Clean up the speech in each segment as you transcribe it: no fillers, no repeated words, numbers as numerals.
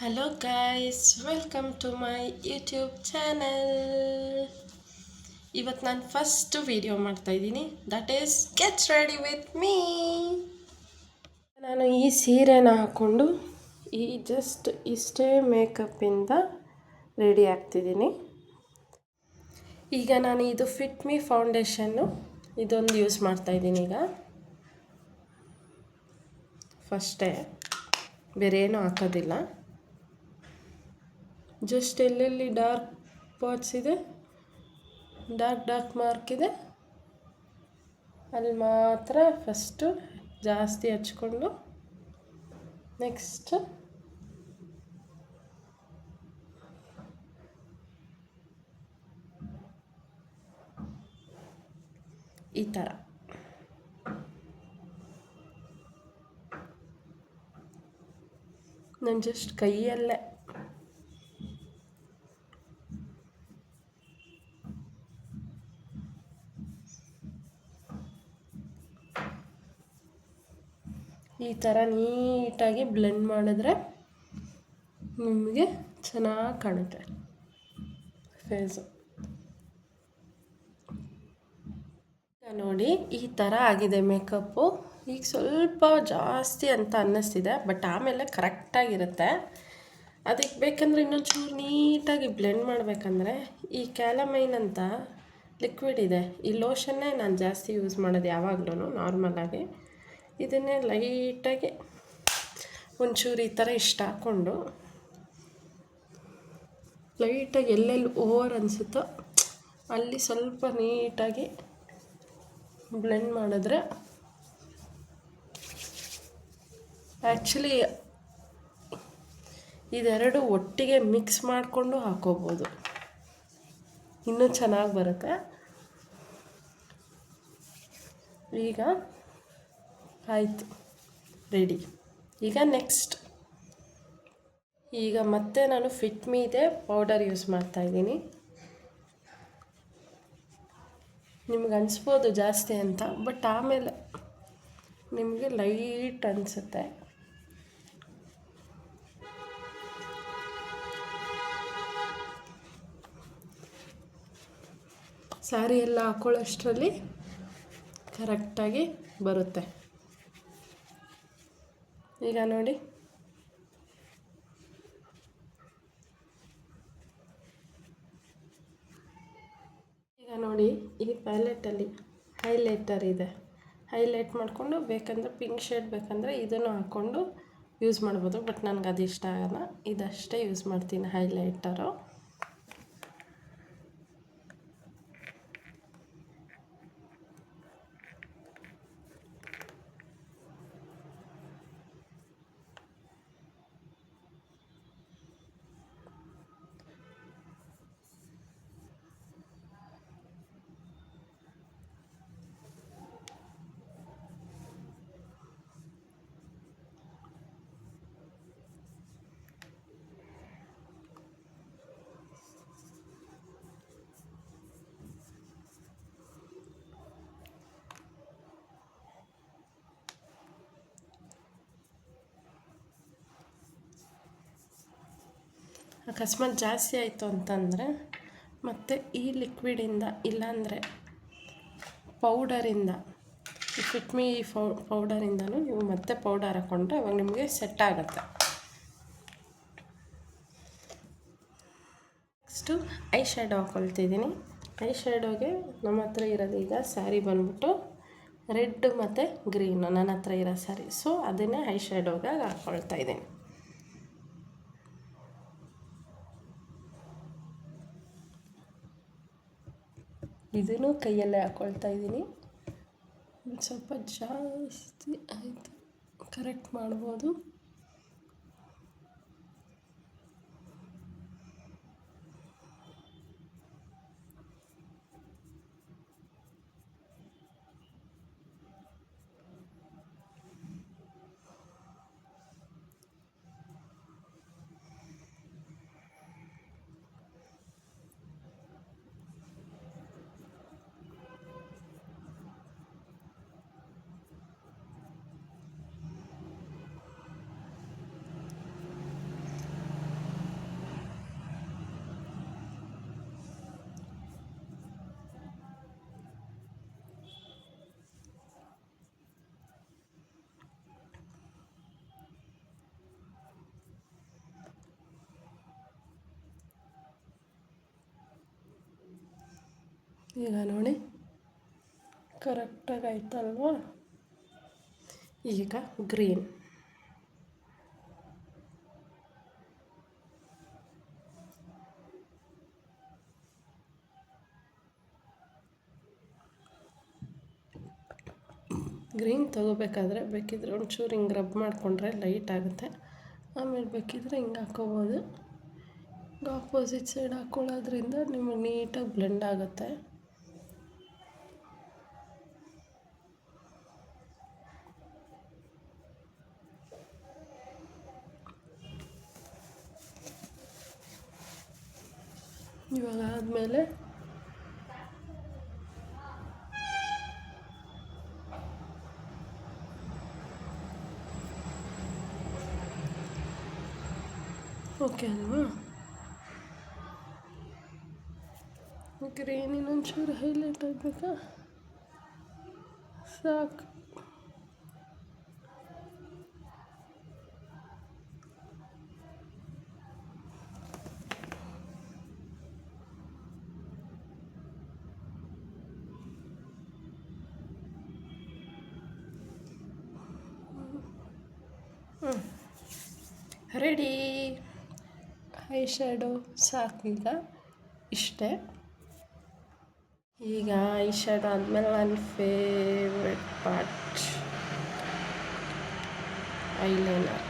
Hello guys, welcome to my YouTube channel. ಇವತ್ತು ನಾನು first video ಮಾಡ್ತಾಯಿದ್ದೀನಿ. That is get ready with me. ನಾನು ಈ ಸೀರೆನ ಹಾಕ್ಕೊಂಡು ಇಷ್ಟೇ ಮೇಕಪ್ಪಿಂದ ರೆಡಿ ಆಗ್ತಿದ್ದೀನಿ. ಈಗ ನಾನು ಇದು ಫಿಟ್ ಮೀ ಫೌಂಡೇಶನ್ನು ಇದೊಂದು ಯೂಸ್ ಮಾಡ್ತಾಯಿದ್ದೀನಿ. ಈಗ ಫಸ್ಟೇ ಬೇರೆ ಏನೂ ಹಾಕೋದಿಲ್ಲ. ಜಸ್ಟ್ ಎಲ್ಲೆಲ್ಲಿ ಡಾರ್ಕ್ ಪಾಟ್ಸ್ ಇದೆ, ಡಾರ್ಕ್ ಮಾರ್ಕ್ ಇದೆ, ಅಲ್ಲಿ ಮಾತ್ರ ಫಸ್ಟು ಜಾಸ್ತಿ ಹಚ್ಕೊಂಡು ನೆಕ್ಸ್ಟ್ ಈ ಥರ ನಾನು ಜಸ್ಟ್ ಕೈಯಲ್ಲೇ ಈ ಥರ ನೀಟಾಗಿ ಬ್ಲೆಂಡ್ ಮಾಡಿದ್ರೆ ನಿಮಗೆ ಚೆನ್ನಾಗಿ ಕಾಣುತ್ತೆ ಫೇಸು. ನೋಡಿ, ಈ ಥರ ಆಗಿದೆ ಮೇಕಪ್ಪು. ಈಗ ಸ್ವಲ್ಪ ಜಾಸ್ತಿ ಅಂತ ಅನ್ನಿಸ್ತಿದೆ, ಬಟ್ ಆಮೇಲೆ ಕರೆಕ್ಟಾಗಿರುತ್ತೆ. ಅದಕ್ಕೆ ಬೇಕಂದರೆ ಇನ್ನೊಂಚೂರು ನೀಟಾಗಿ ಬ್ಲೆಂಡ್ ಮಾಡಬೇಕಂದ್ರೆ ಈ ಕ್ಯಾಲಮೈನ್ ಅಂತ ಲಿಕ್ವಿಡ್ ಇದೆ. ಈ ಲೋಷನ್ನೇ ನಾನು ಜಾಸ್ತಿ ಯೂಸ್ ಮಾಡೋದು ಯಾವಾಗಲೂ ನಾರ್ಮಲಾಗಿ. ಇದನ್ನೇ ಲೈಟಾಗಿ ಒಂಚೂರು ಈ ಥರ ಇಷ್ಟ ಹಾಕ್ಕೊಂಡು ಲೈಟಾಗಿ ಎಲ್ಲೆಲ್ಲಿ ಓವರ್ ಅನಿಸುತ್ತೋ ಅಲ್ಲಿ ಸ್ವಲ್ಪ ನೀಟಾಗಿ ಬ್ಲೆಂಡ್ ಮಾಡಿದ್ರೆ ಆ್ಯಕ್ಚುಲಿ ಇದೆರಡು ಒಟ್ಟಿಗೆ ಮಿಕ್ಸ್ ಮಾಡಿಕೊಂಡು ಹಾಕೋಬೋದು, ಇನ್ನೂ ಚೆನ್ನಾಗಿ ಬರುತ್ತೆ. ಈಗ ಆಯಿತು, ರೆಡಿ. ಈಗ ನೆಕ್ಸ್ಟ್ ಮತ್ತೆ ನಾನು ಫಿಟ್ ಮೀದೆ ಪೌಡರ್ ಯೂಸ್ ಮಾಡ್ತಾಯಿದ್ದೀನಿ. ನಿಮ್ಗೆ ಅನಿಸ್ಬೋದು ಜಾಸ್ತಿ ಅಂತ, ಬಟ್ ಆಮೇಲೆ ನಿಮಗೆ ಲೈಟ್ ಅನಿಸುತ್ತೆ. ಸ್ಯಾರಿ ಎಲ್ಲ ಹಾಕೊಳ್ಳೋಷ್ಟರಲ್ಲಿ ಕರೆಕ್ಟಾಗಿ ಬರುತ್ತೆ. ಈಗ ನೋಡಿ, ಈ ಪ್ಯಾಲೆಟಲ್ಲಿ ಹೈಲೈಟರ್ ಇದೆ. ಹೈಲೈಟ್ ಮಾಡಿಕೊಂಡು ಬೇಕಂದರೆ ಪಿಂಕ್ ಶೇಡ್ ಬೇಕಂದರೆ ಇದನ್ನು ಹಾಕ್ಕೊಂಡು ಯೂಸ್ ಮಾಡ್ಬೋದು, ಬಟ್ ನನಗೆ ಅದು ಇಷ್ಟ ಆಗಲ್ಲ. ಇದಷ್ಟೇ ಯೂಸ್ ಮಾಡ್ತೀನಿ ಹೈಲೈಟರು. ಅಕಸ್ಮಾತ್ ಜಾಸ್ತಿ ಆಯಿತು ಅಂತಂದರೆ ಮತ್ತು ಈ ಲಿಕ್ವಿಡಿಂದ ಇಲ್ಲಾಂದರೆ ಪೌಡರಿಂದ ಫಿಟ್ ಮೀ ಪೌಡರಿಂದನೂ ನೀವು ಮತ್ತೆ ಪೌಡರ್ ಹಾಕ್ಕೊಂಡ್ರೆ ಅವಾಗ ನಿಮಗೆ ಸೆಟ್ ಆಗುತ್ತೆ. ನೆಕ್ಸ್ಟು ಐ ಶ್ಯಾಡೋ ಹಾಕ್ಕೊಳ್ತಿದ್ದೀನಿ. ಐ ಶ್ಯಾಡೋಗೆ ನಮ್ಮ ಹತ್ರ ಇರೋದು ಈಗ ಸ್ಯಾರಿ ಬಂದ್ಬಿಟ್ಟು ರೆಡ್ ಮತ್ತು ಗ್ರೀನು ನನ್ನ ಹತ್ರ ಇರೋ ಸ್ಯಾರಿ, ಸೊ ಅದನ್ನೇ ಐ ಶ್ಯಾಡೋಗೆ ಹಾಕ್ಕೊಳ್ತಾ ಇದ್ದೀನಿ. ಇದನ್ನು ಕೈಯಲ್ಲೇ ಹಾಕ್ಕೊಳ್ತಾ ಇದ್ದೀನಿ. ಸ್ವಲ್ಪ ಜಾಸ್ತಿ ಆಯಿತು, ಕರೆಕ್ಟ್ ಮಾಡ್ಬೋದು. ಈಗ ನೋಡಿ ಕರೆಕ್ಟಾಗಿ ಆಯ್ತಲ್ವಾ. ಈಗ ಗ್ರೀನ್. ಗ್ರೀನ್ ತೊಗೋಬೇಕಾದ್ರೆ ಬೇಕಿದ್ರೆ ಒಂಚೂರು ಹಿಂಗೆ ರಬ್ ಮಾಡಿಕೊಂಡ್ರೆ ಲೈಟ್ ಆಗುತ್ತೆ. ಆಮೇಲೆ ಬೇಕಿದ್ರೆ ಹಿಂಗೆ ಹಾಕ್ಕೋಬೋದು. ಹಿಂಗೆ ಆಪೋಸಿಟ್ ಸೈಡ್ ಹಾಕ್ಕೊಳ್ಳೋದ್ರಿಂದ ನಿಮಗೆ ನೀಟಾಗಿ ಬ್ಲೆಂಡ್ ಆಗುತ್ತೆ. ಇವಾಗ ಆದಮೇಲೆ ಓಕೆ ಅಲ್ವಾ. ಗ್ರೀನ್ ಇನ್ನೊಂಚೂರು ಹೈಲೈಟ್ ಆಗಬೇಕಾ? ಸಾಕು. ರೆಡಿ. ಐ ಶ್ಯಾಡೋ ಸಾಕೀಗ, ಇಷ್ಟೇ. ಈಗ ಐ ಶ್ಯಾಡೋ ಆದಮೇಲೆ ನನ್ನ ಫೇವ್ರೆಟ್ ಪಾರ್ಟ್ ಐಲೈನರ್.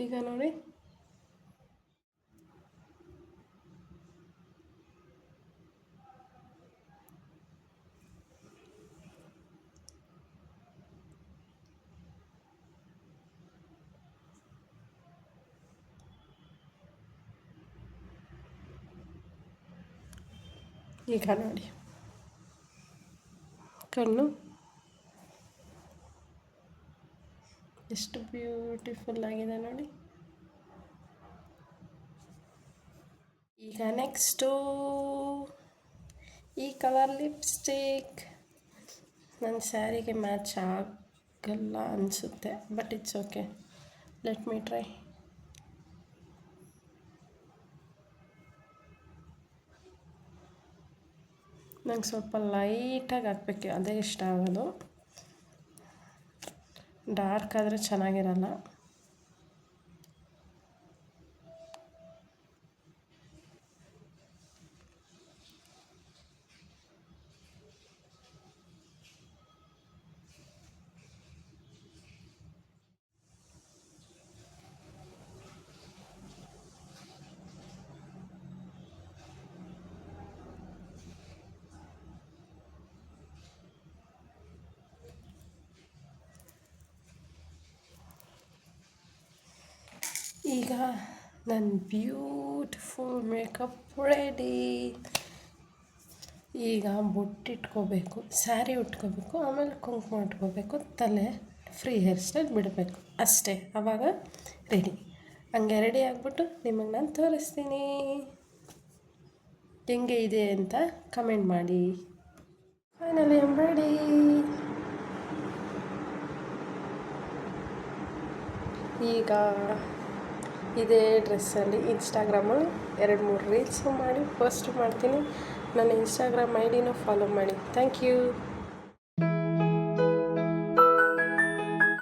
ಈಗ ನೋಡಿ ಕಣ್ಣು ಎಷ್ಟು ಬ್ಯೂಟಿಫುಲ್ ಆಗಿದೆ ನೋಡಿ. ಈಗ ನೆಕ್ಸ್ಟು ಈ ಕಲರ್ ಲಿಪ್ಸ್ಟಿಕ್. ನನ್ನ ಸ್ಯಾರಿಗೆ ಮ್ಯಾಚ್ ಆಗಲ್ಲ ಅನಿಸುತ್ತೆ, but it's okay, let me try. ನಂಗೆ ಸ್ವಲ್ಪ ಲೈಟಾಗಿ ಹಾಕ್ಬೇಕು, ಅದೇ ಇಷ್ಟ ಆಗೋದು. ಡಾರ್ಕ್ ಆದರೆ ಚೆನ್ನಾಗಿರಲ್ಲ. ಈಗ ನನ್ನ ಬ್ಯೂಟಿಫುಲ್ ಮೇಕಪ್ ರೆಡಿ. ಈಗ ಬೊಟ್ಟಿಟ್ಕೋಬೇಕು, ಸ್ಯಾರಿ ಉಟ್ಕೋಬೇಕು, ಆಮೇಲೆ ಕುಂಕುಮ ಇಟ್ಕೋಬೇಕು, ತಲೆ ಫ್ರೀ ಹೇರ್ ಸ್ಟೈಲ್ ಬಿಡಬೇಕು ಅಷ್ಟೇ. ಆವಾಗ ರೆಡಿ. ಹಂಗೆ ರೆಡಿ ಆಗಿಬಿಟ್ಟು ನಿಮಗೆ ನಾನು ತೋರಿಸ್ತೀನಿ ಹೆಂಗೆ ಇದೆ ಅಂತ ಕಮೆಂಟ್ ಮಾಡಿ. Finally I am ready. ಈಗ ಇದೇ ಡ್ರೆಸ್ಸಲ್ಲಿ ಇನ್ಸ್ಟಾಗ್ರಾಮಲ್ಲಿ 2-3 ರೀಲ್ಸು ಮಾಡಿ ಪೋಸ್ಟ್ ಮಾಡ್ತೀನಿ. ನನ್ನ ಇನ್ಸ್ಟಾಗ್ರಾಮ್ ಐ ಡಿನೂ ಫಾಲೋ ಮಾಡಿ. Thank you.